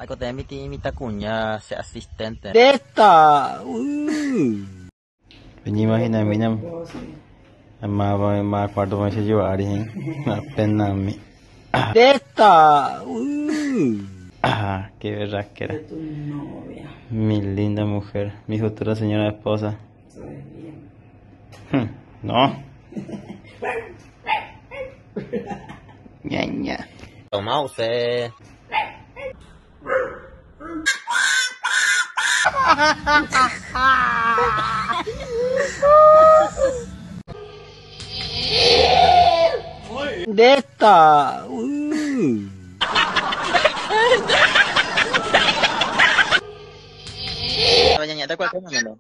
Ako tayo mita kunya si asistente. Deta. Imagina, mira, más cuarto me se llevar y apenas me. Deta. Ah, qué berraquera. Mi linda mujer, mi futura señora esposa. No. Ña. Toma usted. Deta. Vaya nyata cualquier momento.